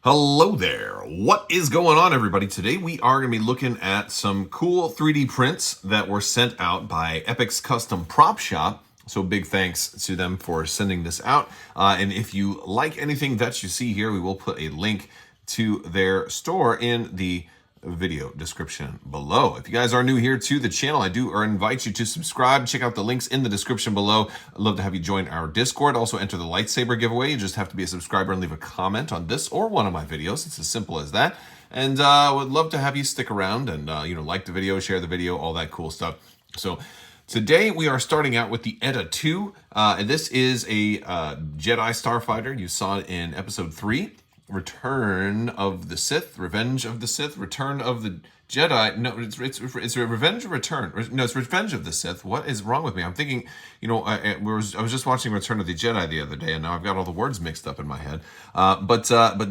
Hello there. What is going on, everybody? Today we are going to be looking at some cool 3D prints that were sent out by EpixCustomPropShop. So big thanks to them for sending this out. And if you like anything that you see here, we will put a link to their store in the video description below. If you guys are new here to the channel, I do invite you to subscribe. Check out the links in the description below. I'd love to have you join our Discord. Also enter the lightsaber giveaway. You just have to be a subscriber and leave a comment on this or one of my videos. It's as simple as that. And would love to have you stick around and like the video, share the video, all that cool stuff. So today we are starting out with the ETA-2. And this is a Jedi starfighter. You saw it in episode 3. Return of the Sith, Revenge of the Sith, Return of the Jedi. No, it's a Revenge or Return. No, it's Revenge of the Sith. What is wrong with me? I'm thinking, I was just watching Return of the Jedi the other day, and now I've got all the words mixed up in my head. But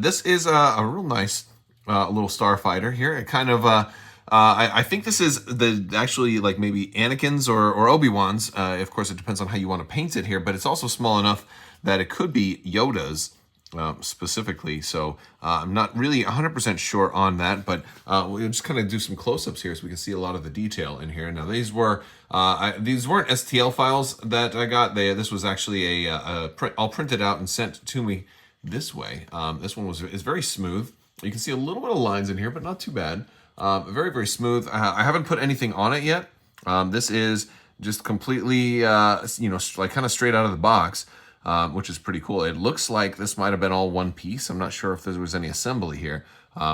this is a real nice little starfighter here. It kind of. I think this is actually like maybe Anakin's or Obi-Wan's. Of course, it depends on how you want to paint it here, but it's also small enough that it could be Yoda's. Specifically, so I'm not really 100% sure on that, but we'll just kind of do some close-ups here so we can see a lot of the detail in here. Now these weren't STL files that I got. This was actually all printed out and sent to me this way. This one is very smooth. You can see a little bit of lines in here, but not too bad. Very, very smooth. I haven't put anything on it yet. This is just completely like kind of straight out of the box. Which is pretty cool. It looks like this might have been all one piece. I'm not sure if there was any assembly here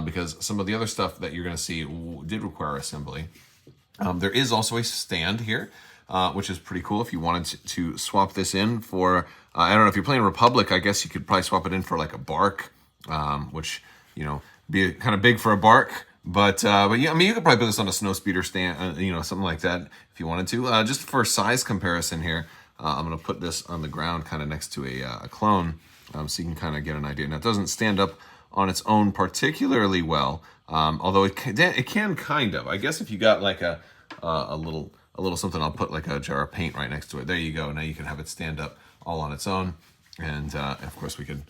because some of the other stuff that you're going to see did require assembly. There is also a stand here, which is pretty cool. If you wanted to swap this in for, I don't know, if you're playing Republic, I guess you could probably swap it in for like a bark, which, be kind of big for a bark. But yeah, I mean, you could probably put this on a snowspeeder stand, something like that if you wanted to. Just for size comparison here, I'm going to put this on the ground kind of next to a clone so you can kind of get an idea. Now, it doesn't stand up on its own particularly well, although it can kind of. I guess if you got like a little something, I'll put like a jar of paint right next to it. There you go. Now you can have it stand up all on its own. And of course, we can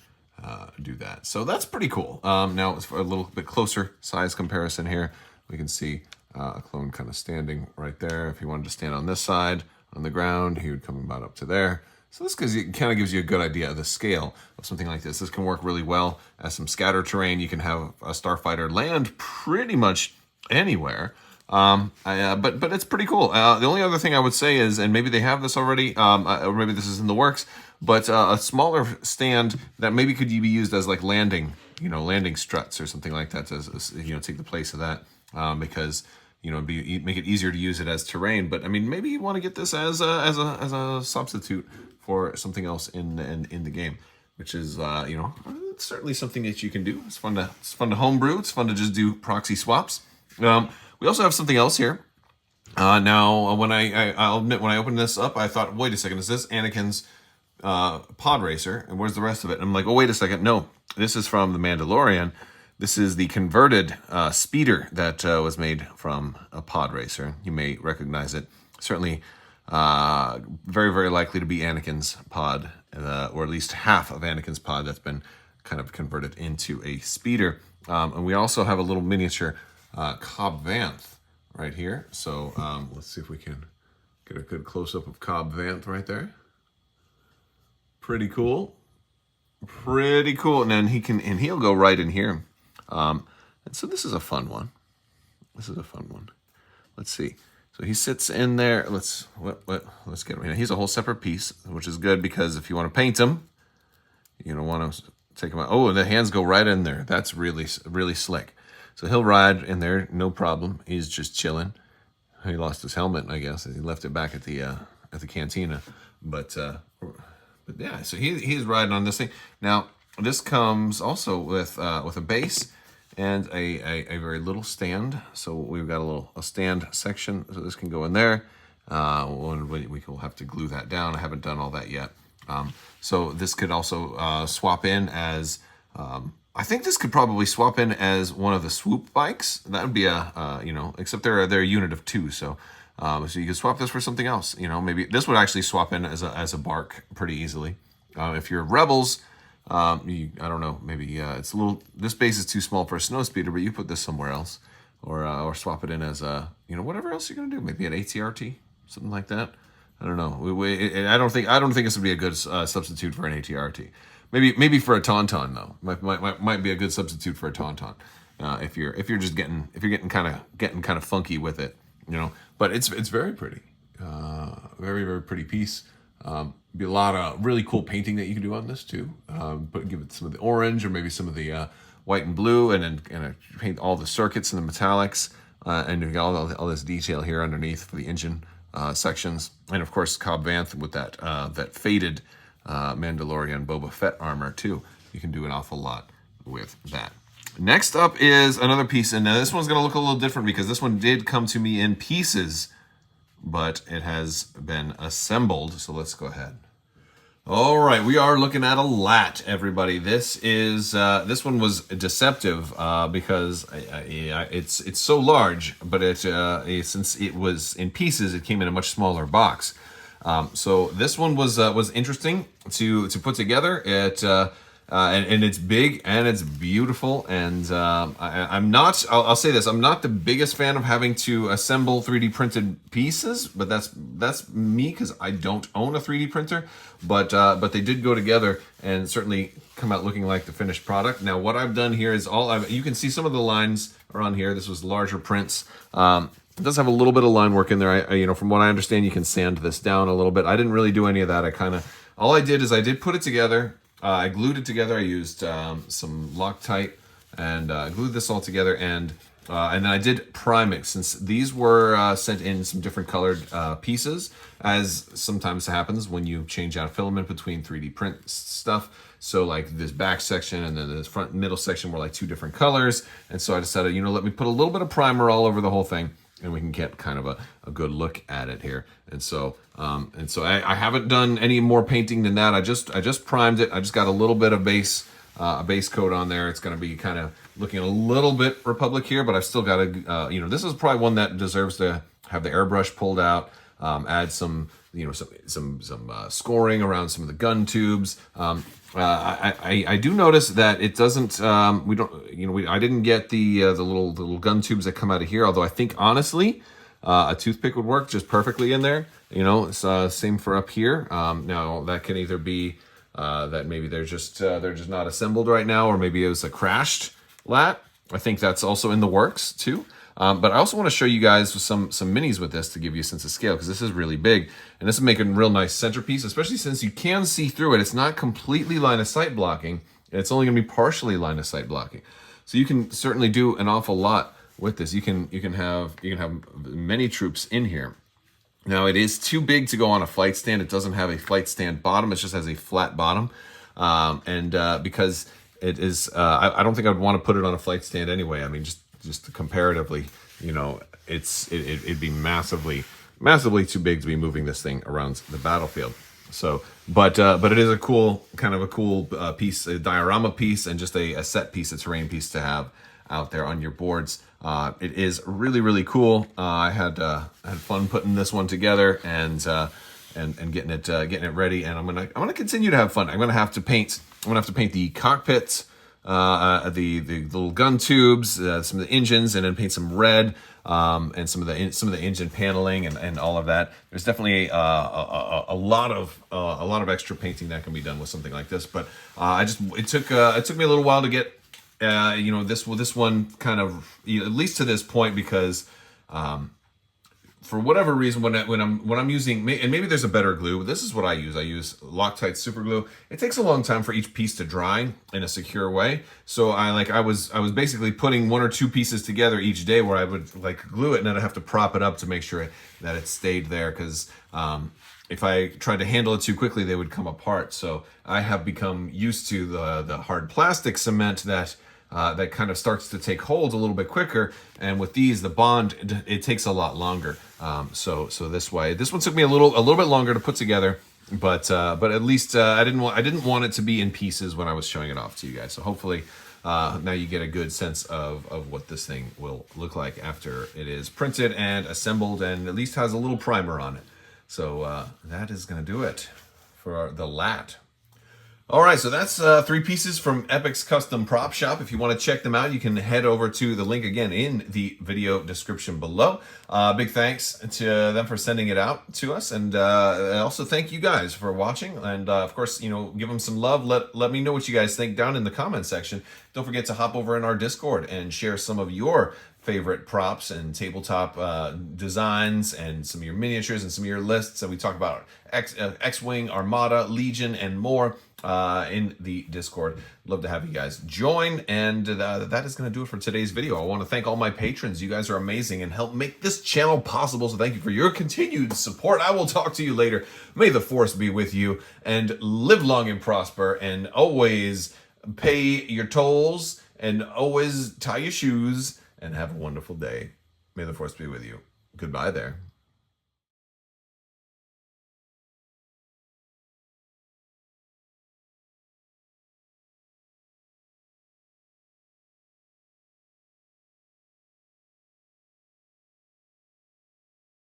do that. So that's pretty cool. Now, for a little bit closer size comparison here, we can see a clone kind of standing right there. If you wanted to stand on this side, on the ground, he would come about up to there. So this kind of gives you a good idea of the scale of something like this. This can work really well as some scatter terrain. You can have a starfighter land pretty much anywhere. But it's pretty cool. The only other thing I would say is, and maybe they have this already, or maybe this is in the works, but a smaller stand that maybe could be used as like landing struts or something like that to take the place of that, because make it easier to use it as terrain. But I mean, maybe you want to get this as a substitute for something else in the game, which is it's certainly something that you can do. It's fun to homebrew. It's fun to just do proxy swaps. We also have something else here. Now, I'll admit, when I opened this up, I thought, wait a second, is this Anakin's pod racer? And where's the rest of it? And I'm like, oh, wait a second, no, this is from The Mandalorian. This is the converted speeder that was made from a pod racer. You may recognize it. Certainly very, very likely to be Anakin's pod, or at least half of Anakin's pod that's been kind of converted into a speeder. And we also have a little miniature Cobb Vanth right here. So let's see if we can get a good close-up of Cobb Vanth right there. Pretty cool. Pretty cool. And then he'll go right in here. And so this is a fun one. Let's see. So he sits in there. Let's get him. He's a whole separate piece, which is good because if you want to paint him, you don't want to take him out. Oh, and the hands go right in there. That's really, really slick. So he'll ride in there, no problem. He's just chilling. He lost his helmet, I guess. He left it back at the cantina. But yeah, so he's riding on this thing. Now, this comes also with a base and a very little stand. So we've got a stand section, so this can go in there. We will have to glue that down. I haven't done all that yet. So this could also swap in as, I think this could probably swap in as one of the swoop bikes. That would be except they're a unit of 2. So you could swap this for something else. Maybe this would actually swap in as a bark pretty easily. If you're Rebels, I don't know, maybe it's a little, this base is too small for a snow speeder, but you put this somewhere else, or swap it in as a, you know, whatever else you're gonna do, maybe an ATRT, something like that. I don't know. I don't think this would be a good substitute for an ATRT. Maybe for a Tauntaun though. Might be a good substitute for a Tauntaun. If you're just getting kind of funky with it, you know. But it's very pretty. Very, very pretty piece. Be a lot of really cool painting that you can do on this too. Give it some of the orange or maybe some of the white and blue, and then paint all the circuits and the metallics, and you've got all this detail here underneath for the engine sections, and of course Cobb Vanth with that faded Mandalorian Boba Fett armor too. You can do an awful lot with that. Next up is another piece, and now this one's going to look a little different because this one did come to me in pieces, but it has been assembled. So let's go ahead. All right, we are looking at a LAAT, everybody. This one was deceptive because it's so large, but since it was in pieces, it came in a much smaller box. So this one was interesting to put together. And it's big and it's beautiful, and I'll say this, I'm not the biggest fan of having to assemble 3D printed pieces, but that's me because I don't own a 3D printer, but they did go together and certainly come out looking like the finished product. Now what I've done here is you can see some of the lines are on here. This was larger prints. It does have a little bit of line work in there. You know, from what I understand, you can sand this down a little bit. I didn't really do any of that. All I did is I did put it together. I glued it together. I used some Loctite and glued this all together, and then I did prime it, since these were sent in some different colored pieces, as sometimes happens when you change out filament between 3D print stuff. So like this back section and then this front middle section were like two different colors, and so I decided, you know, let me put a little bit of primer all over the whole thing, and we can get kind of a good look at it here. And so I haven't done any more painting than that. I just primed it. I just got a little bit of base coat on there. It's going to be kind of looking a little bit Republic here, but I've still got to, you know, this is probably one that deserves to have the airbrush pulled out, add some, you know, some scoring around some of the gun tubes. I do notice that it doesn't, I didn't get the little gun tubes that come out of here, although I think honestly, a toothpick would work just perfectly in there. You know, it's same for up here. Now that can either be that maybe they're just not assembled right now, or maybe it was a crashed LAAT. I think that's also in the works too. But I also want to show you guys some minis with this to give you a sense of scale, because this is really big, and this is making a real nice centerpiece, especially since you can see through it. It's not completely line of sight blocking, and it's only going to be partially line of sight blocking. So you can certainly do an awful lot with this. You can have many troops in here. Now it is too big to go on a flight stand. It doesn't have a flight stand bottom. It just has a flat bottom, because it is, I don't think I'd want to put it on a flight stand anyway. I mean, just comparatively, you know, it'd be massively too big to be moving this thing around the battlefield. So, but it is a cool piece, a diorama piece, and just a set piece, a terrain piece to have out there on your boards. It is really, really cool. I had fun putting this one together and getting it ready. And I'm gonna continue to have fun. I'm gonna have to paint the cockpits, the little gun tubes, some of the engines, and then paint some red, and some of the engine paneling and all of that. There's definitely a lot of extra painting that can be done with something like this. But it took me a little while to get this one kind of, at least to this point, because for whatever reason, when I'm using, and maybe there's a better glue, but this is what I use. I use Loctite super glue. It takes a long time for each piece to dry in a secure way. So I was basically putting one or two pieces together each day, where I would like glue it, and then I'd have to prop it up to make sure that it stayed there, because if I tried to handle it too quickly, they would come apart. So I have become used to the hard plastic cement that kind of starts to take hold a little bit quicker, and with these, the bond, it takes a lot longer. So this one took me a little bit longer to put together, but at least I didn't want it to be in pieces when I was showing it off to you guys. So hopefully now you get a good sense of what this thing will look like after it is printed and assembled, and at least has a little primer on it. So that is going to do it for the LAAT. All right, so that's 3 pieces from Epic's Custom Prop Shop. If you want to check them out, you can head over to the link again in the video description below. Big thanks to them for sending it out to us, and also thank you guys for watching. And of course, give them some love. Let me know what you guys think down in the comment section. Don't forget to hop over in our Discord and share some of your favorite props and tabletop designs and some of your miniatures and some of your lists. And we talk about X-Wing, Armada, Legion, and more in the Discord. Love to have you guys join. And that is going to do it for today's video. I want to thank all my patrons. You guys are amazing and help make this channel possible. So thank you for your continued support. I will talk to you later. May the force be with you, and live long and prosper, and always pay your tolls, and always tie your shoes, and have a wonderful day. May the force be with you. Goodbye there.